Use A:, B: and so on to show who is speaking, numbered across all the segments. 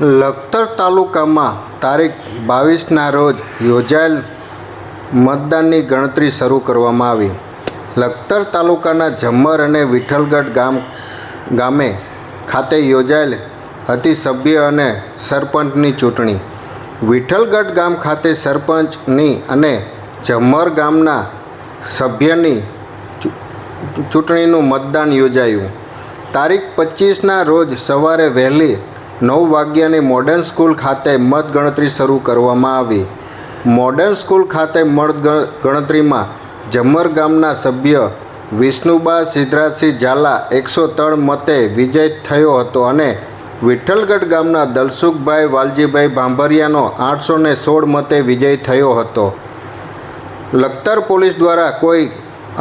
A: લખતર તાલુકામાં તારીખ 22ના રોજ યોજાયેલ મતદાનની ગણતરી શરૂ કરવામાં આવી. લખતર તાલુકાના ઝમ્મર અને વિઠ્ઠલગઢ ગામે ખાતે યોજાયેલ હતી સભ્ય અને સરપંચની ચૂંટણી. વિઠ્ઠલગઢ ગામ ખાતે સરપંચની અને ઝમ્મર ગામના સભ્યની ચૂંટણીનું મતદાન યોજાયું. તારીખ 25ના રોજ સવારે વહેલી 9 વાગ્યાની મોડર્ન સ્કૂલ ખાતે મતગણતરી શરૂ કરવામાં આવી. મોડર્ન સ્કૂલ ખાતે મતગણતરીમાં ઝમ્મર ગામના સભ્ય વિષ્ણુબા સિદ્ધરાજસિંહ ઝાલા 103 મતે વિજય થયો હતો અને વિઠ્ઠલગઢ ગામના દલસુખભાઈ વાલજીભાઈ ભાંભરિયાનો 816 મતે વિજય થયો હતો. લખતર પોલીસ દ્વારા કોઈ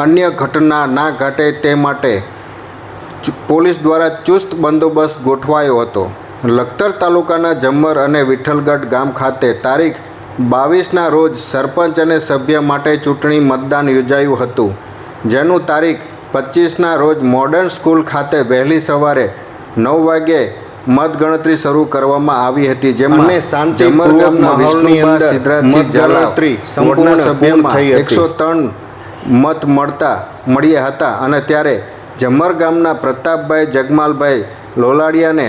A: અન્ય ઘટના ના ઘટે તે માટે પોલીસ દ્વારા ચુસ્ત બંદોબસ્ત ગોઠવાયો હતો. લખતર તાલુકાના ઝમ્મર અને વિઠ્ઠલગઢ ગામ ખાતે તારીખ 22ના રોજ સરપંચ અને સભ્ય માટે ચૂંટણી મતદાન યોજાયું હતું, જેનું તારીખ 25ના રોજ મોડર્ન સ્કૂલ ખાતે વહેલી સવારે 9 વાગ્યે મતગણતરી શરૂ કરવામાં આવી હતી, જેમાં ઝમ્મર ગામના વિષ્ણુબા સિદ્ધરાજસિંહ ઝાલા સંપૂર્ણ સભ્યમાં 103 મત મળ્યા હતા અને ત્યારે ઝમ્મર ગામના પ્રતાપભાઈ જગમાલભાઈ લોલાડિયાને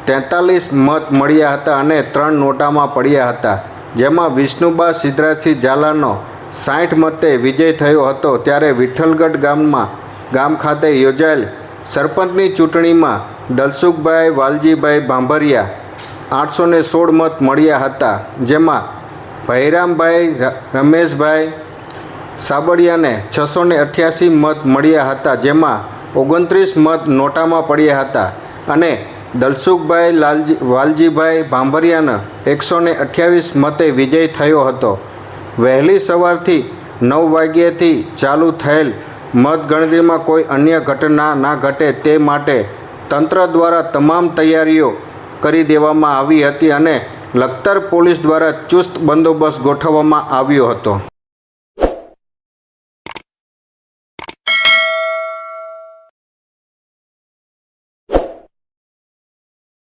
A: 43 મત મળ્યા હતા અને 3 નોટામાં પડ્યા હતા, જેમાં વિષ્ણુબા સિદ્ધરાજસિંહ ઝાલાનો 60 મતે વિજય થયો હતો. ત્યારે વિઠ્ઠલગઢ ગામ ખાતે યોજાયેલ સરપંચની ચૂંટણીમાં દલસુખભાઈ વાલજીભાઈ ભાંભરિયા 816 મત મળ્યા હતા, જેમાં ભૈરામભાઈ રમેશભાઈ સાબડિયાને 688 મત મળ્યા હતા, જેમાં 29 મત નોટામાં પડ્યા હતા અને દલસુખભાઈ વાલજીભાઈ ભાંભરિયાને 128 મતે વિજય થયો હતો. વહેલી સવારથી 9 વાગ્યાથી ચાલુ થયેલ મતગણતરીમાં કોઈ અન્ય ઘટના ના ઘટે તે માટે તંત્ર દ્વારા તમામ તૈયારીઓ કરી દેવામાં આવી હતી અને લખતર પોલીસ દ્વારા ચુસ્ત બંદોબસ્ત ગોઠવવામાં આવ્યો હતો.